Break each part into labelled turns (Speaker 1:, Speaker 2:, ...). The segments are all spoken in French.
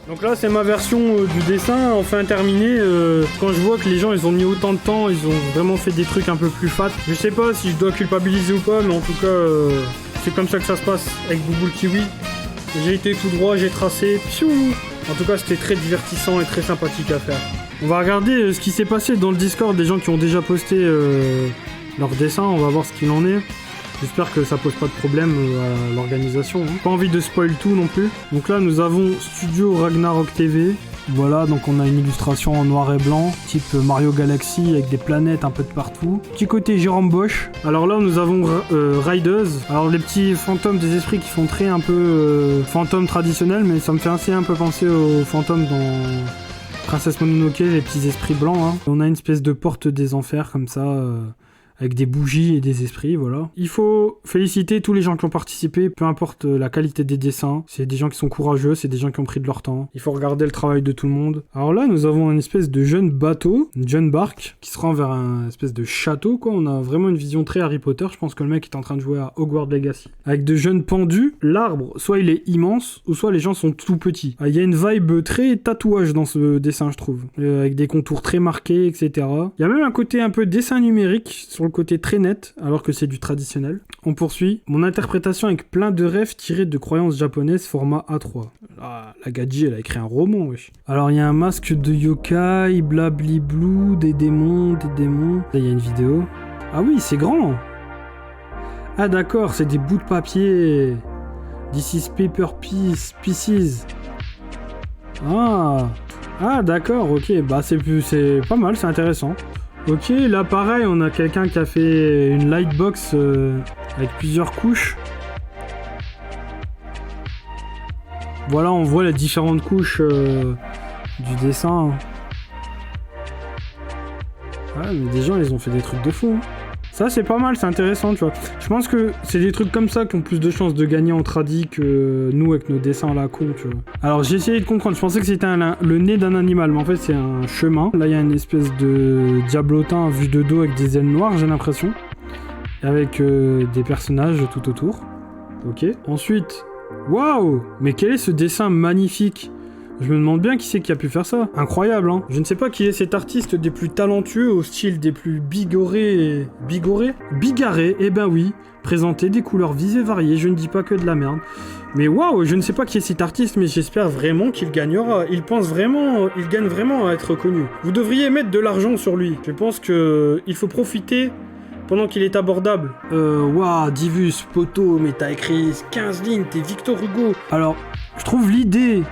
Speaker 1: Donc là c'est ma version du dessin enfin terminée. Quand je vois que les gens ils ont mis autant de temps, ils ont vraiment fait des trucs un peu plus fat. Je sais pas si je dois culpabiliser ou pas, mais en tout cas c'est comme ça que ça se passe avec Bouboule Kiwi. J'ai été tout droit, j'ai tracé, piou. En tout cas c'était très divertissant et très sympathique à faire. On va regarder ce qui s'est passé dans le Discord des gens qui ont déjà posté leur dessin, on va voir ce qu'il en est. J'espère que ça pose pas de problème à l'organisation. Hein. Pas envie de spoil tout non plus. Donc là, nous avons Studio Ragnarok TV. Voilà, donc on a une illustration en noir et blanc, type Mario Galaxy, avec des planètes un peu de partout. Petit côté Jérôme Bosch. Alors là, nous avons Riders. Alors les petits fantômes des esprits qui font très un peu fantômes traditionnels, mais ça me fait assez un peu penser aux fantômes dans Princesse Mononoke, les petits esprits blancs. Hein. On a une espèce de porte des enfers comme ça. Avec des bougies et des esprits, voilà. Il faut féliciter tous les gens qui ont participé, peu importe la qualité des dessins. C'est des gens qui sont courageux, c'est des gens qui ont pris de leur temps. Il faut regarder le travail de tout le monde. Alors là, nous avons une espèce de jeune bateau, une jeune barque, qui se rend vers un espèce de château, quoi. On a vraiment une vision très Harry Potter. Je pense que le mec est en train de jouer à Hogwarts Legacy. Avec de jeunes pendus, l'arbre, soit il est immense, ou soit les gens sont tout petits. Il y a une vibe très tatouage dans ce dessin, je trouve. Avec des contours très marqués, etc. Il y a même un côté un peu dessin numérique, sur le côté très net, alors que c'est du traditionnel. On poursuit. Mon interprétation avec plein de rêves tirés de croyances japonaises format A3. Ah, la Gadji, elle a écrit un roman, wesh. Alors, il y a un masque de yokai, blabli blue, des démons. Là, il y a une vidéo. Ah oui, c'est grand. Ah d'accord, c'est des bouts de papier. This is paper pieces. Ah d'accord, ok. Bah, c'est pas mal, c'est intéressant. Ok, là pareil, on a quelqu'un qui a fait une lightbox avec plusieurs couches. Voilà, on voit les différentes couches du dessin. Ouais, mais des gens, ils ont fait des trucs de fou. Hein. Ça, c'est pas mal, c'est intéressant, tu vois. Je pense que c'est des trucs comme ça qui ont plus de chances de gagner en tradi que nous avec nos dessins à la con, tu vois. Alors, j'ai essayé de comprendre. Je pensais que c'était le nez d'un animal, mais en fait, c'est un chemin. Là, il y a une espèce de diablotin vu de dos avec des ailes noires, j'ai l'impression. Avec des personnages tout autour. Ok. Ensuite, waouh! Mais quel est ce dessin magnifique? Je me demande bien qui c'est qui a pu faire ça. Incroyable, hein. Je ne sais pas qui est cet artiste des plus talentueux au style des plus bigarrés, eh ben oui. Présenter des couleurs vives et variées, je ne dis pas que de la merde. Mais waouh, je ne sais pas qui est cet artiste, mais j'espère vraiment qu'il gagnera. Il gagne vraiment à être reconnu. Vous devriez mettre de l'argent sur lui. Je pense que il faut profiter pendant qu'il est abordable. Waouh, Divus, poteau, mais t'as écrit 15 lignes, t'es Victor Hugo. Alors, je trouve l'idée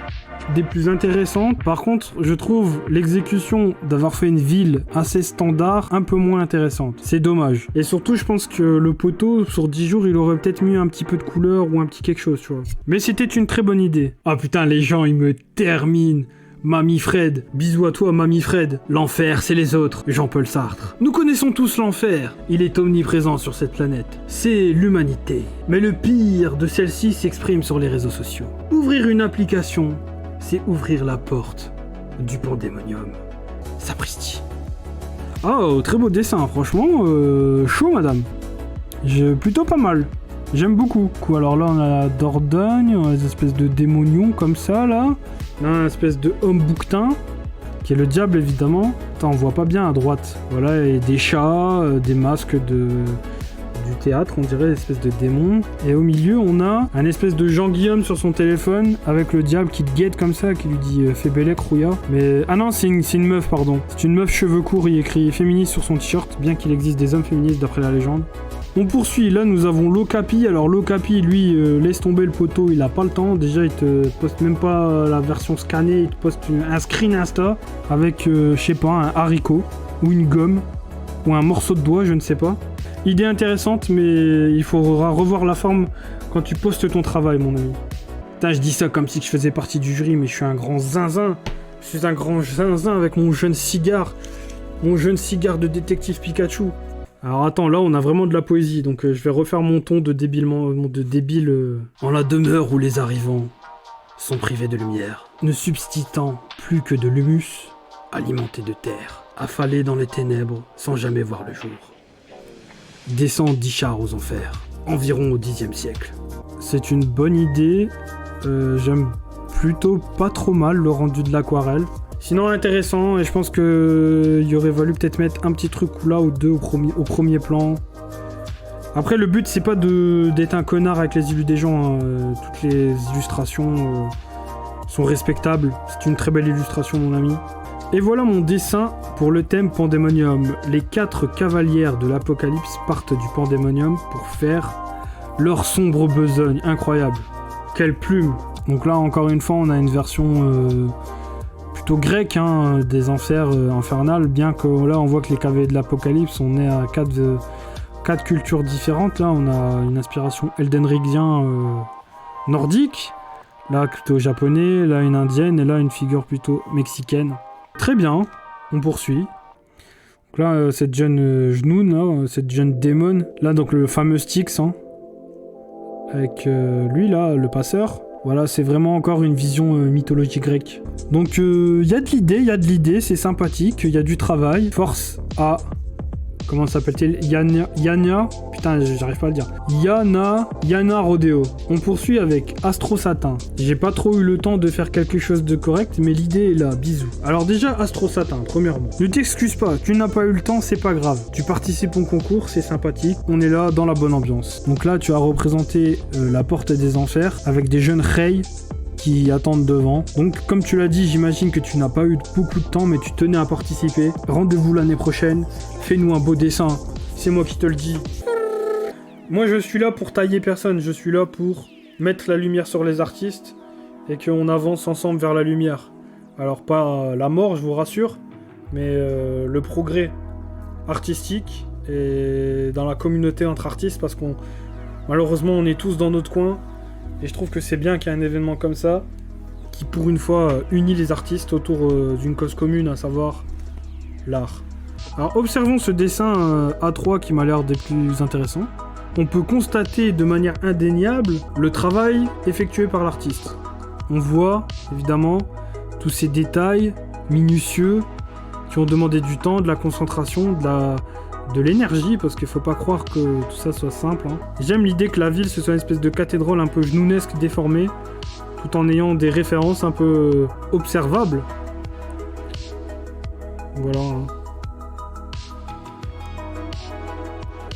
Speaker 1: des plus intéressantes. Par contre, je trouve l'exécution d'avoir fait une ville assez standard un peu moins intéressante. C'est dommage. Et surtout, je pense que le poteau, sur 10 jours, il aurait peut-être mis un petit peu de couleur ou un petit quelque chose, tu vois. Mais c'était une très bonne idée. Ah putain, les gens, ils me terminent. Mamie Fred, bisous à toi Mamie Fred. L'enfer, c'est les autres. Jean-Paul Sartre. Nous connaissons tous l'enfer. Il est omniprésent sur cette planète. C'est l'humanité. Mais le pire de celle-ci s'exprime sur les réseaux sociaux. Ouvrir une application, c'est ouvrir la porte du pandémonium. Sapristi. Oh, très beau dessin, franchement, chaud madame. Plutôt pas mal. J'aime beaucoup. Alors là, on a la Dordogne, on a des espèces de démonions comme ça, là. On a une espèce de homme bouquetin, qui est le diable, évidemment. Attends, on voit pas bien à droite. Voilà, et des chats, des masques du théâtre, on dirait, espèce de démon. Et au milieu, on a un espèce de Jean-Guillaume sur son téléphone, avec le diable qui te guette comme ça, qui lui dit « Fais bellec, rouilla ». Mais... Ah non, c'est une meuf, pardon. C'est une meuf cheveux courts, il écrit « féministe » sur son t-shirt, bien qu'il existe des hommes féministes d'après la légende. On poursuit, là nous avons Locapi. Alors Locapi, lui, laisse tomber le poteau, il a pas le temps. Déjà, il te poste même pas la version scannée, il te poste un screen Insta avec, je sais pas, un haricot, ou une gomme, ou un morceau de doigt, je ne sais pas. Idée intéressante, mais il faudra revoir la forme quand tu postes ton travail, mon ami. Putain, je dis ça comme si je faisais partie du jury, mais je suis un grand zinzin. Je suis un grand zinzin avec mon jeune cigare de détective Pikachu. Alors attends, là on a vraiment de la poésie, donc je vais refaire mon ton de débile. En la demeure où les arrivants sont privés de lumière, ne subsistant plus que de l'humus, alimenté de terre, affalé dans les ténèbres sans jamais voir le jour. Descend 10 chars aux enfers, environ au Xe siècle. C'est une bonne idée, j'aime plutôt pas trop mal le rendu de l'aquarelle. Sinon intéressant, et je pense que il aurait valu peut-être mettre un petit truc là ou deux au premier plan. Après le but c'est pas d'être un connard avec les illus des gens, hein. Toutes les illustrations sont respectables. C'est une très belle illustration mon ami. Et voilà mon dessin pour le thème Pandémonium. Les 4 cavalières de l'Apocalypse partent du Pandémonium pour faire leur sombre besogne. Incroyable. Quelle plume. Donc là encore une fois on a une version plutôt grecque hein, des enfers infernales, bien que là on voit que les cavaliers de l'Apocalypse on est à 4 cultures différentes. Là on a une inspiration Eldenringien nordique, là plutôt japonais, là une indienne et là une figure plutôt mexicaine. Très bien, on poursuit. Donc là, cette jeune Jnoun, là, cette jeune démon, là donc le fameux Styx, hein, avec lui là, le passeur. Voilà, c'est vraiment encore une vision mythologie grecque. Donc il y a de l'idée, c'est sympathique, il y a du travail. Force à... Comment s'appelle-t-il? Yana... Putain, j'arrive pas à le dire. Yana Rodeo. On poursuit avec Astro Satin. J'ai pas trop eu le temps de faire quelque chose de correct, mais l'idée est là, bisous. Alors déjà, Astro Satin, premièrement. Ne t'excuse pas, tu n'as pas eu le temps, c'est pas grave. Tu participes au concours, c'est sympathique. On est là dans la bonne ambiance. Donc là, tu as représenté la porte des enfers avec des jeunes Rey qui attendent devant. Donc comme tu l'as dit, j'imagine que tu n'as pas eu beaucoup de temps, mais tu tenais à participer. Rendez-vous l'année prochaine. Fais-nous un beau dessin. C'est moi qui te le dis. Moi je suis là pour tailler personne. Je suis là pour mettre la lumière sur les artistes et qu'on avance ensemble vers la lumière. Alors pas la mort, je vous rassure, mais le progrès artistique et dans la communauté entre artistes, parce qu'on malheureusement on est tous dans notre coin. Et je trouve que c'est bien qu'il y ait un événement comme ça, qui pour une fois unit les artistes autour d'une cause commune, à savoir l'art. Alors observons ce dessin A3 qui m'a l'air des plus intéressants. On peut constater de manière indéniable le travail effectué par l'artiste. On voit évidemment tous ces détails minutieux qui ont demandé du temps, de la concentration, de l'énergie, parce qu'il faut pas croire que tout ça soit simple. Hein. J'aime l'idée que la ville ce soit une espèce de cathédrale un peu genounesque déformée, tout en ayant des références un peu observables. Voilà. Hein.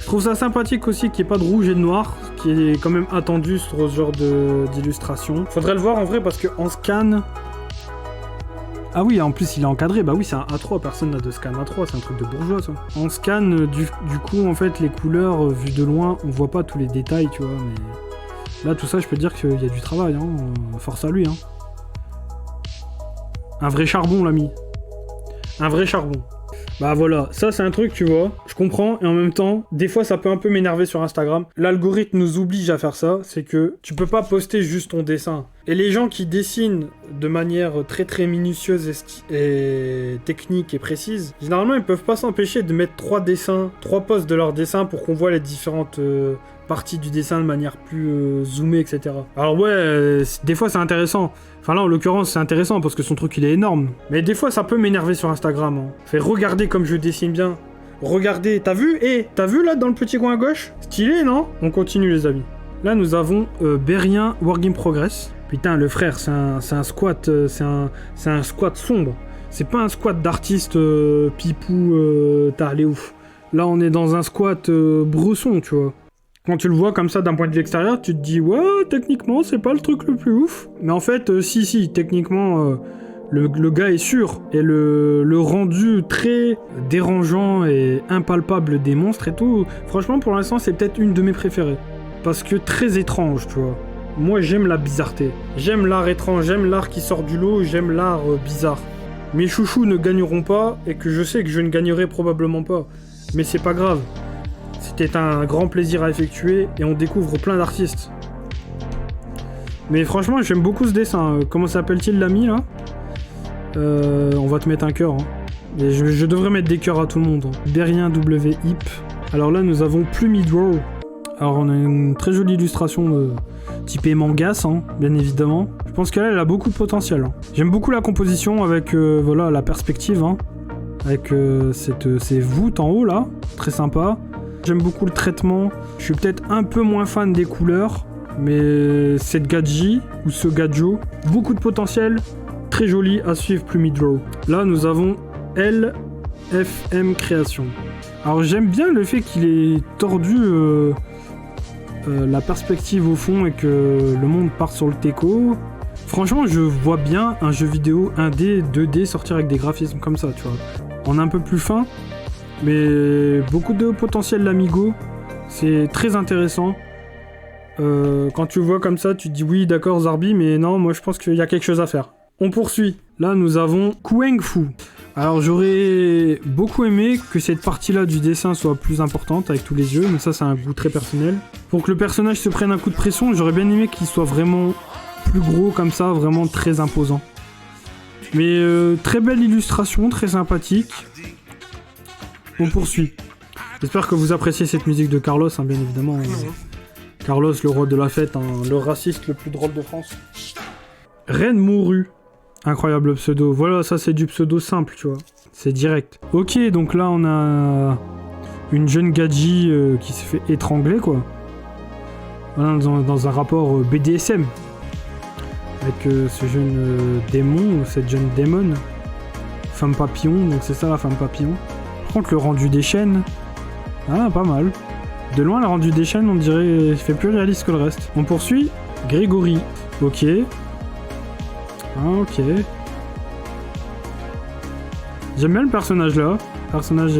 Speaker 1: Je trouve ça sympathique aussi qu'il n'y ait pas de rouge et de noir, qui est quand même attendu sur ce genre d'illustration. Faudrait le voir en vrai parce qu'en scan... Ah oui, en plus il est encadré, bah oui c'est un A3, personne n'a de scan A3, c'est un truc de bourgeois ça. En scan, du coup en fait les couleurs, vues de loin, on voit pas tous les détails, tu vois, mais... Là tout ça je peux dire qu'il y a du travail, hein, force à lui, hein. Un vrai charbon l'ami. Un vrai charbon. Bah voilà, ça c'est un truc, tu vois, je comprends, et en même temps, des fois ça peut un peu m'énerver sur Instagram. L'algorithme nous oblige à faire ça, c'est que tu peux pas poster juste ton dessin. Et les gens qui dessinent de manière très très minutieuse et technique et précise, généralement ils peuvent pas s'empêcher de mettre 3 posts de leur dessin pour qu'on voit les différentes parties du dessin de manière plus zoomée, etc. Alors ouais, des fois c'est intéressant. Enfin là en l'occurrence c'est intéressant parce que son truc il est énorme. Mais des fois ça peut m'énerver sur Instagram. Hein. Fait regarder comme je dessine bien. Regardez, t'as vu là dans le petit coin à gauche? Stylé non? On continue les amis. Là nous avons Berrien Work in Progress. Putain le frère c'est un squat, c'est un squat sombre. C'est pas un squat d'artiste pipou tarlé ouf. Là on est dans un squat bresson tu vois. Quand tu le vois comme ça d'un point de vue extérieur, tu te dis ouais, techniquement c'est pas le truc le plus ouf. Mais en fait, si, techniquement, le gars est sûr. Et le rendu très dérangeant et impalpable des monstres et tout, franchement pour l'instant c'est peut-être une de mes préférées. Parce que très étrange, tu vois. Moi j'aime la bizarreté. J'aime l'art étrange, j'aime l'art qui sort du lot, j'aime l'art bizarre. Mes chouchous ne gagneront pas et que je sais que je ne gagnerai probablement pas. Mais c'est pas grave. C'était un grand plaisir à effectuer et on découvre plein d'artistes. Mais franchement, j'aime beaucoup ce dessin. Comment s'appelle-t-il l'ami là? On va te mettre un cœur. Hein. Et je devrais mettre des cœurs à tout le monde. Hein. Berrien W. Hip. Alors là, nous avons Plumidraw. Alors on a une très jolie illustration typée mangas, hein, bien évidemment. Je pense qu'elle a beaucoup de potentiel. Hein. J'aime beaucoup la composition avec voilà, la perspective. Hein, avec ces voûtes en haut là. Très sympa. J'aime beaucoup le traitement. Je suis peut-être un peu moins fan des couleurs. mais cette gadji, ou ce gadjo, beaucoup de potentiel, très joli à suivre Plumidraw. Là, nous avons LFM Création. Alors j'aime bien le fait qu'il ait tordu la perspective au fond et que le monde part sur le techo. Franchement, je vois bien un jeu vidéo 1D, 2D sortir avec des graphismes comme ça, tu vois. On est un peu plus fin, mais beaucoup de potentiel l'Amigo. C'est très intéressant. Quand tu vois comme ça, tu te dis oui, d'accord, Zarbi, mais non, moi je pense qu'il y a quelque chose à faire. On poursuit. Là, nous avons Kueng Fu. Alors, j'aurais beaucoup aimé que cette partie-là du dessin soit plus importante avec tous les yeux, mais ça, c'est un goût très personnel. Pour que le personnage se prenne un coup de pression, j'aurais bien aimé qu'il soit vraiment plus gros comme ça, vraiment très imposant. Mais très belle illustration, très sympathique. On poursuit. J'espère que vous appréciez cette musique de Carlos, hein, bien évidemment. Carlos, le roi de la fête, hein, le raciste le plus drôle de France. Reine mourue. Incroyable pseudo. Voilà, ça c'est du pseudo simple, tu vois. C'est direct. Ok, donc là on a une jeune gadji qui s'est fait étrangler, quoi. Voilà, dans un rapport BDSM. Avec ce jeune démon, ou cette jeune démon. Femme papillon, donc c'est ça la femme papillon. Par contre, le rendu des chaînes... Ah, pas mal. De loin, le rendu des chaînes, on dirait, il fait plus réaliste que le reste. On poursuit. Grégory. Ok. Ah, ok. J'aime bien le personnage là. Personnage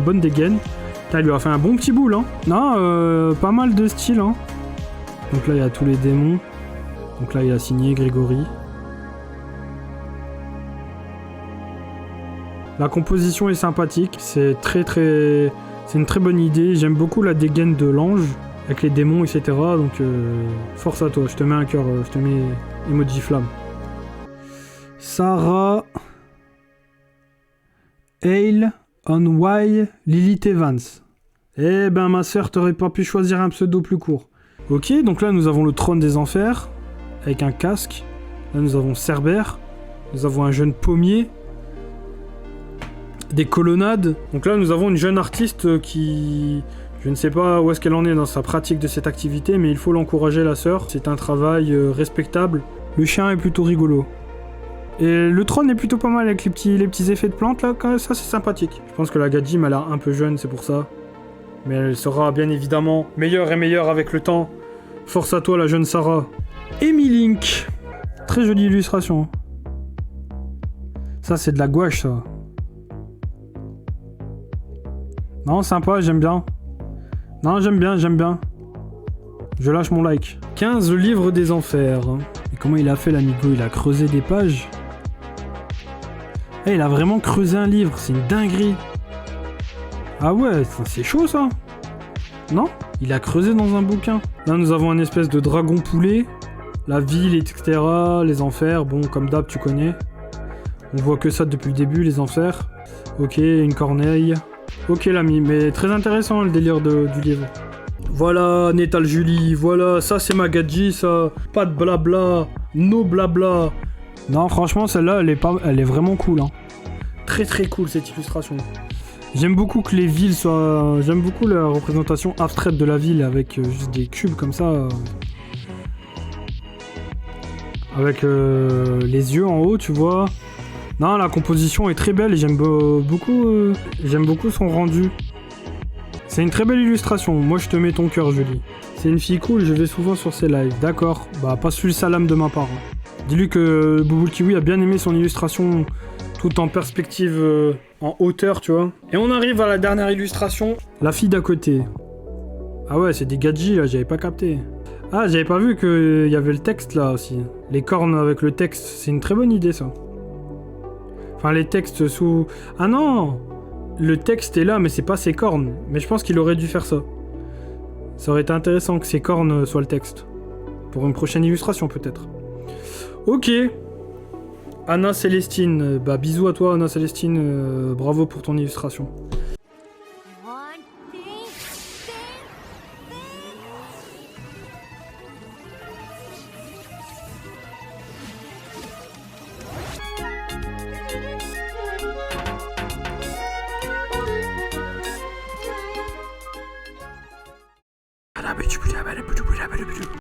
Speaker 1: bonne dégaine. Putain, il lui a fait un bon petit boule, hein. Non, pas mal de style, hein. Donc là, il y a tous les démons. Donc là, il a signé Grégory. La composition est sympathique. C'est c'est une très bonne idée. J'aime beaucoup la dégaine de l'ange avec les démons, etc. Donc, force à toi. Je te mets un cœur. Je te mets emoji flamme. Sarah Hale on Why Lilith Evans. Eh ben, ma sœur, t'aurais pas pu choisir un pseudo plus court. Ok, donc là, nous avons le trône des enfers avec un casque. Là, nous avons Cerbère. Nous avons un jeune pommier. Des colonnades. Donc là, nous avons une jeune artiste qui... Je ne sais pas où est-ce qu'elle en est dans sa pratique de cette activité, mais il faut l'encourager, la sœur. C'est un travail respectable. Le chien est plutôt rigolo. Et le trône est plutôt pas mal avec les petits effets de plantes, là. Ça, c'est sympathique. Je pense que la gadji m'a l'air un peu jeune, c'est pour ça. Mais elle sera bien évidemment meilleure et meilleure avec le temps. Force à toi, la jeune Sarah. Amy Link. Très jolie illustration. Ça, c'est de la gouache, ça. Non, sympa, j'aime bien. Non, j'aime bien. Je lâche mon like. 15 livres des enfers. Et comment il a fait, l'amigo? Il a creusé des pages. Eh, il a vraiment creusé un livre, c'est une dinguerie. Ah ouais, c'est chaud, ça. Non? Il a creusé dans un bouquin. Là, nous avons une espèce de dragon poulet. La ville, etc. Les enfers, bon, comme d'hab, tu connais. On voit que ça depuis le début, les enfers. Ok, une corneille. Ok, l'ami, mais très intéressant le délire du livre. Voilà, Nétal Julie, voilà, ça c'est ma gadji, ça. Pas de blabla, no blabla. Non, franchement, celle-là, elle est vraiment cool, hein. Très très cool cette illustration. J'aime beaucoup que les villes soient... J'aime beaucoup la représentation abstraite de la ville avec juste des cubes comme ça. Avec les yeux en haut, tu vois. Non, la composition est très belle et j'aime beaucoup son rendu. C'est une très belle illustration. Moi, je te mets ton cœur, Julie. C'est une fille cool, je vais souvent sur ses lives. D'accord, bah passe-lui le salam de ma part. Dis-lui que Bouboule Kiwi a bien aimé son illustration tout en perspective en hauteur, tu vois. Et on arrive à la dernière illustration. La fille d'à côté. Ah ouais, c'est des gadgets là, j'avais pas capté. Ah, j'avais pas vu qu'il y avait le texte là aussi. Les cornes avec le texte, c'est une très bonne idée ça. Enfin, les textes sous... Ah non! Le texte est là, mais c'est pas ses cornes. Mais je pense qu'il aurait dû faire ça. Ça aurait été intéressant que ses cornes soient le texte. Pour une prochaine illustration, peut-être. Ok. Anna Célestine. Bah, bisous à toi, Anna Célestine. Bravo pour ton illustration.